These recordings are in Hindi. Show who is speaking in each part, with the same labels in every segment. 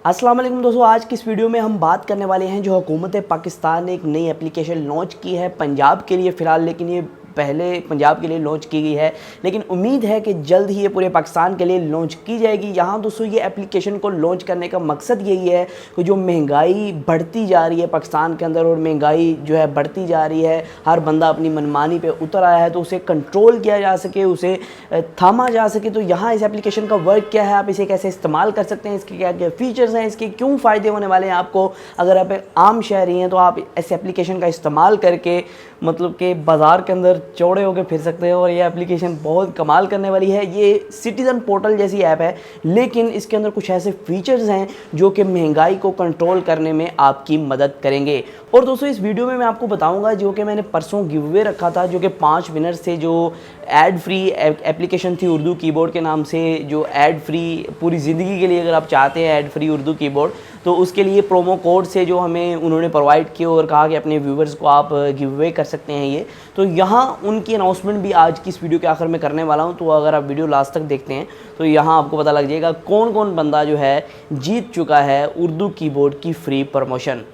Speaker 1: अस्सलाम वालेकुम दोस्तों, आज की इस वीडियो में हम बात करने वाले हैं जो हुकूमत पाकिस्तान ने एक नई एप्लीकेशन लॉन्च की है पंजाब के लिए फ़िलहाल, लेकिन ये पहले पंजाब के लिए लॉन्च की गई है, लेकिन उम्मीद है कि जल्द ही ये पूरे पाकिस्तान के लिए लॉन्च की जाएगी। यहाँ दोस्तों ये एप्लीकेशन को लॉन्च करने का मकसद यही है कि जो महंगाई बढ़ती जा रही है पाकिस्तान के अंदर और महंगाई जो है बढ़ती जा रही है, हर बंदा अपनी मनमानी पे उतर आया है, तो उसे कंट्रोल किया जा सके, उसे थामा जा सके। तो यहाँ इस एप्लीकेशन का वर्क क्या है, आप इसे कैसे इस्तेमाल कर सकते हैं, इसके क्या क्या फ़ीचर्स हैं, इसके क्यों फ़ायदे होने वाले हैं आपको। अगर आप आम शहरी हैं तो आप इस एप्लीकेशन का इस्तेमाल करके मतलब कि बाज़ार के अंदर चौड़े होकर फिर सकते हैं। और ये एप्लीकेशन बहुत कमाल करने वाली है। ये सिटीज़न पोर्टल जैसी ऐप है, लेकिन इसके अंदर कुछ ऐसे फीचर्स हैं जो कि महंगाई को कंट्रोल करने में आपकी मदद करेंगे। और दोस्तों इस वीडियो में मैं आपको बताऊंगा जो कि मैंने परसों गिव अवे रखा था, जो कि 5 विनर्स थे, जो एड फ्री एप्लीकेशन थी उर्दू कीबोर्ड के नाम से, जो एड फ्री पूरी ज़िंदगी के लिए अगर आप चाहते हैं एड फ्री उर्दू कीबोर्ड, तो उसके लिए प्रोमो कोड से जो हमें उन्होंने प्रोवाइड किए और कहा कि अपने व्यूवर्स को आप गिव अवे कर सकते हैं ये। तो यहाँ उनकी अनाउंसमेंट भी आज की इस वीडियो के आखिर में करने वाला हूँ। तो अगर आप वीडियो लास्ट तक देखते हैं तो यहाँ आपको पता लग जाएगा कौन कौन बंदा जो है जीत चुका है उर्दू कीबोर्ड की फ्री प्रमोशन।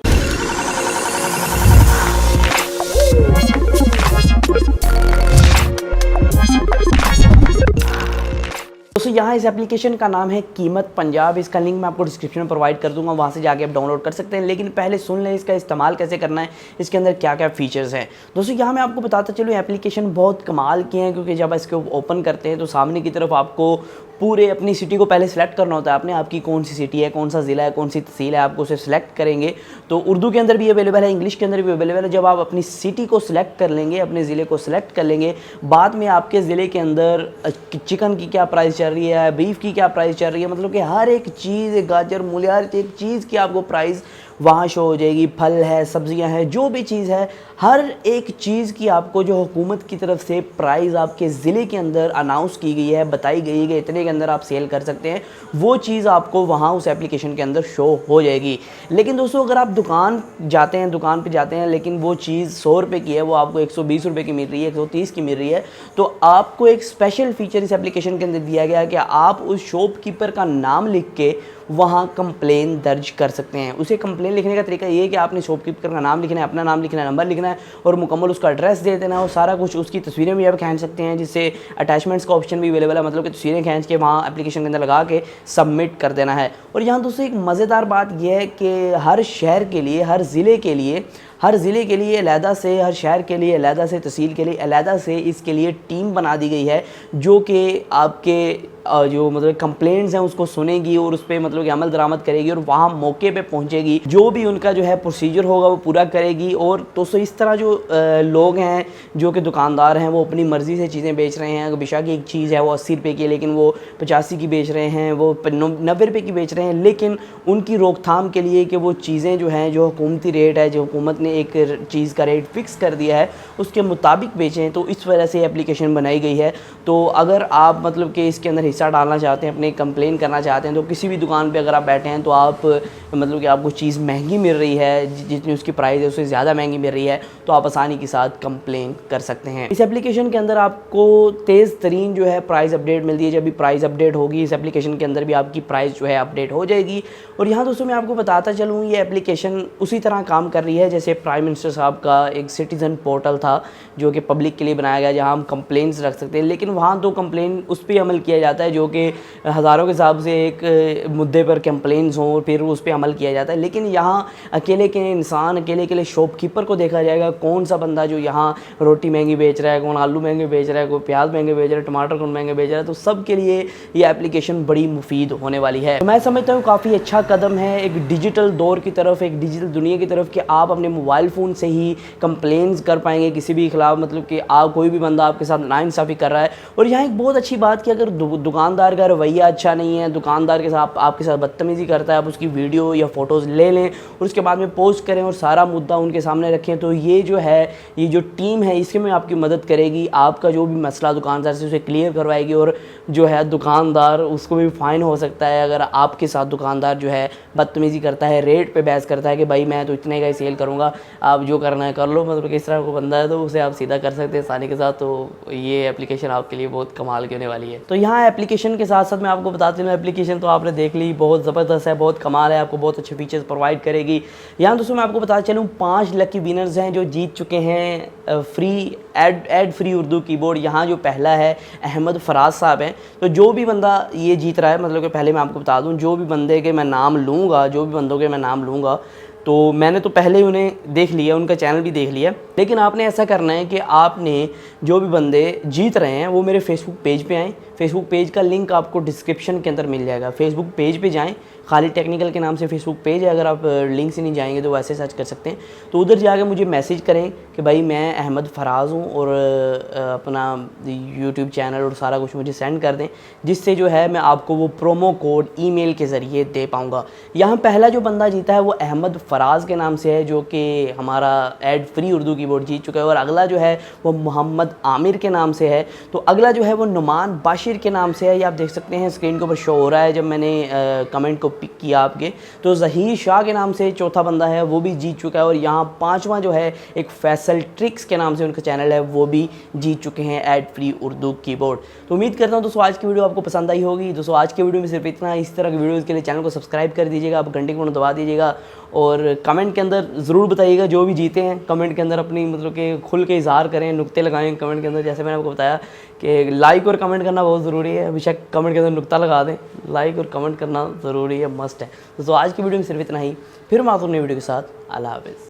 Speaker 1: दोस्तों यहाँ इस एप्लीकेशन का नाम है कीमत पंजाब। इसका लिंक मैं आपको डिस्क्रिप्शन में प्रोवाइड कर दूंगा, वहाँ से जाके आप डाउनलोड कर सकते हैं। लेकिन पहले सुन लें इसका इस्तेमाल कैसे करना है, इसके अंदर क्या क्या फीचर्स हैं। दोस्तों यहाँ मैं आपको बताता चलूँ एप्लीकेशन बहुत कमाल की है, क्योंकि जब इसको ओपन करते हैं तो सामने की तरफ आपको पूरे अपनी सिटी को पहले सेलेक्ट करना होता है आपने, आपकी कौन सी सिटी है, कौन सा ज़िला है, कौन सी तहसील है, आपको उसे सेलेक्ट करेंगे। तो उर्दू के अंदर भी अवेलेबल है, इंग्लिश के अंदर भी अवेलेबल है। जब आप अपनी सिटी को सिलेक्ट कर लेंगे, अपने ज़िले को सिलेक्ट कर लेंगे, बाद में आपके ज़िले के अंदर चिकन की क्या प्राइस चल रही है, बीफ की क्या प्राइस चल रही है, मतलब कि हर एक चीज़, गाजर मूली, हर एक चीज़ की आपको प्राइस वहाँ शो हो जाएगी। फल है, सब्जियां हैं, जो भी चीज़ है, हर एक चीज़ की आपको जो हुकूमत की तरफ से प्राइस आपके ज़िले के अंदर अनाउंस की गई है, बताई गई है कि इतने के अंदर आप सेल कर सकते हैं, वो चीज़ आपको वहाँ उस एप्लीकेशन के अंदर शो हो जाएगी। लेकिन दोस्तों अगर आप दुकान पे जाते हैं लेकिन वो चीज़ 100 रुपये की है, वो आपको 120 रुपये की मिल रही है, 130 की मिल रही है, तो आपको एक स्पेशल फीचर इस एप्लीकेशन के अंदर दिया गया है कि आप उस शॉपकीपर का नाम लिख के वहाँ कंप्लेन दर्ज कर सकते हैं। उसे कंप्लेन लिखने का तरीका ये है कि आपने शॉपकीपर का नाम लिखना है, अपना नाम लिखना है, नंबर लिखना है और मुकम्मल उसका एड्रेस दे देना है और सारा कुछ। उसकी तस्वीरें भी आप खींच सकते हैं, जिससे अटैचमेंट्स का ऑप्शन भी अवेलेबल है, मतलब कि तस्वीरें खींच के वहाँ एप्लीकेशन के अंदर लगा के सबमिट कर देना है। और यहाँ दोस्तों एक मज़ेदार बात यह है कि हर शहर के लिए, हर ज़िले के लिए, हर ज़िले के लिए अलहदा से, हर शहर के लिए अलहदा से, तहसील के लिए अलहदा से इसके लिए टीम बना दी गई है, जो कि आपके जो मतलब कंप्लेंट्स हैं उसको सुनेगी और उस पर मतलब कि अमल दरामद करेगी और वहाँ मौके पे पहुँचेगी, जो भी उनका जो है प्रोसीजर होगा वो पूरा करेगी। और दोस्तों इस तरह जो लोग हैं, जो कि दुकानदार हैं, वो अपनी मर्ज़ी से चीज़ें बेच रहे हैं। बेशक एक चीज़ है वो 80 रुपये की, लेकिन वो 85 की बेच रहे हैं, वो 90 रुपये की बेच रहे हैं, लेकिन उनकी रोकथाम के लिए कि वो चीज़ें जो हैं, जो हुकूमती रेट है, जो हुकूमत ने एक चीज़ का रेट फ़िक्स कर दिया है, उसके मुताबिक बेचें। तो इस वजह से एप्लीकेशन बनाई गई है। तो अगर आप मतलब कि इसके अंदर हिस्सा डालना चाहते हैं, अपने कंप्लेन करना चाहते हैं, तो किसी भी दुकान पे अगर आप बैठे हैं तो आप मतलब कि आपको चीज़ महंगी मिल रही है, जितनी उसकी प्राइस है उससे ज़्यादा महंगी मिल रही है, तो आप आसानी के साथ कंप्लेन कर सकते हैं। इस एप्लीकेशन के अंदर आपको तेज़ तरीन जो है प्राइस अपडेट मिलती है। जब भी प्राइस अपडेट होगी इस एप्लीकेशन के अंदर भी आपकी प्राइस जो है अपडेट हो जाएगी। और यहाँ दोस्तों मैं आपको बताता चलूँ, ये एप्लीकेशन उसी तरह काम कर रही है जैसे प्राइम मिनिस्टर साहब का एक सिटीज़न पोर्टल था, जो कि पब्लिक के लिए बनाया गया, जहाँ हम कंप्लेंट्स रख सकते हैं। लेकिन वहाँ तो कंप्लेन उस पर अमल किया जाता है जो कि हज़ारों के हिसाब से एक मुद्दे पर कंप्लेंट्स हों, फिर उस पर अमल किया जाता है। लेकिन यहाँ अकेले के इंसान, अकेले शॉपकीपर को देखा जाएगा, कौन सा बंदा जो यहाँ रोटी महंगी बेच रहा है, कौन आलू महंगे बेच रहा है, कोई प्याज महंगे बेच रहा है, टमाटर कौन महंगे बेच रहा है। तो सब के लिए ये एप्लीकेशन बड़ी मुफीद होने वाली है। तो मैं समझता हूँ काफ़ी अच्छा कदम है एक डिजिटल दौर की तरफ, एक डिजिटल दुनिया की तरफ, कि आप अपने मोबाइल फ़ोन से ही कंप्लेंट्स कर पाएंगे किसी भी खिलाफ, मतलब कि आप कोई भी बंदा आपके साथ नाइंसाफ़ी कर रहा है। और यहाँ एक बहुत अच्छी बात कि अगर दुकानदार का रवैया अच्छा नहीं है, दुकानदार के साथ आपके साथ बदतमीज़ी करता है, आप उसकी वीडियो या फ़ोटोज़ ले लें और उसके बाद में पोस्ट करें और सारा मुद्दा उनके सामने रखें, तो ये जो है, ये जो टीम है इसके में आपकी मदद करेगी। आपका जो भी मसला दुकानदार से उसे क्लियर करवाएगी और जो है दुकानदार, उसको भी फ़ाइन हो सकता है अगर आपके साथ दुकानदार जो है बदतमीज़ी करता है, रेट पे बहस करता है कि भाई मैं तो इतने का ही सेल करूँगा, आप जो करना है कर लो, मतलब किस तरह को बंदा है तो उसे आप सीधा कर सकते हैं आसानी के साथ। तो ये एप्लीकेशन आपके लिए बहुत कमाल की होने वाली है। तो यहाँ एप्लीकेशन के साथ साथ मैं आपको बता दूँ, एप्लीकेशन तो आपने देख ली, बहुत ज़बरदस्त है, बहुत कमाल है, आपको बहुत अच्छे फीचर्स प्रोवाइड करेगी। यहाँ दोस्तों मैं आपको बता चलूँ 5 लकी विनर्स हैं जो जीत चुके हैं free ad free Urdu keyboard. यहाँ जो पहला है अहमद फराज साहब हैं। तो जो भी बंदा ये जीत रहा है, मतलब कि पहले मैं आपको बता दूँ, जो भी बंदे के मैं नाम लूँगा, जो भी बंदों के मैं नाम लूँगा, तो मैंने तो पहले ही उन्हें देख लिया, उनका चैनल भी देख लिया। लेकिन आपने ऐसा करना है कि आपने जो भी बंदे जीत रहे हैं वो मेरे फेसबुक पेज पे आएँ। फेसबुक पेज का लिंक आपको डिस्क्रिप्शन के अंदर मिल जाएगा। फेसबुक पेज पे जाएं, खाली टेक्निकल के नाम से फेसबुक पेज है, अगर आप लिंक से नहीं जाएंगे तो वैसे सर्च कर सकते हैं। तो उधर जाके मुझे मैसेज करें कि भाई मैं अहमद फराज हूँ, और अपना यूट्यूब चैनल और सारा कुछ मुझे सेंड कर दें, जिससे जो है मैं आपको वो प्रोमो कोड ईमेल के ज़रिए दे पाऊँगा। यहाँ पहला जो बंदा जीता है वो अहमद फराज के नाम से है, जो कि हमारा एड फ्री उर्दू कीबोर्ड जीत चुका है। और अगला जो है वो मोहम्मद आमिर के नाम से है। तो अगला जो है वो नुमान बाशिर के नाम से है। ये आप देख सकते हैं स्क्रीन के ऊपर शो हो रहा है जब मैंने कमेंट को पिक किया आपके। तो ज़हीर शाह के नाम से चौथा बंदा है, वो भी जीत चुका है। और यहाँ पांचवा जो है एक फैसल ट्रिक्स के नाम से उनका चैनल है, वो भी जीत चुके हैं एड फ्री उर्दू कीबोर्ड। तो उम्मीद करता हूँ दोस्तों आज की वीडियो आपको पसंद आई होगी। दोस्तों आज की वीडियो में सिर्फ इतना। इस तरह की वीडियोज़ के लिए चैनल को सब्सक्राइब कर दीजिएगा, आप घंटे को दबा दीजिएगा, और कमेंट के अंदर ज़रूर बताइएगा जो भी जीते हैं। कमेंट के अंदर अपनी मतलब कि खुल के इज़हार करें, नुक्ते लगाएं कमेंट के अंदर। जैसे मैंने आपको बताया कि लाइक और कमेंट करना बहुत ज़रूरी है, बेशक कमेंट के अंदर नुक्ता लगा दें, लाइक और कमेंट करना ज़रूरी है, मस्ट है। दोस्तों आज की वीडियो में सिर्फ इतना ही। फिर मैं आता हूं नई वीडियो के साथ। अल्लाह हाफ़िज़।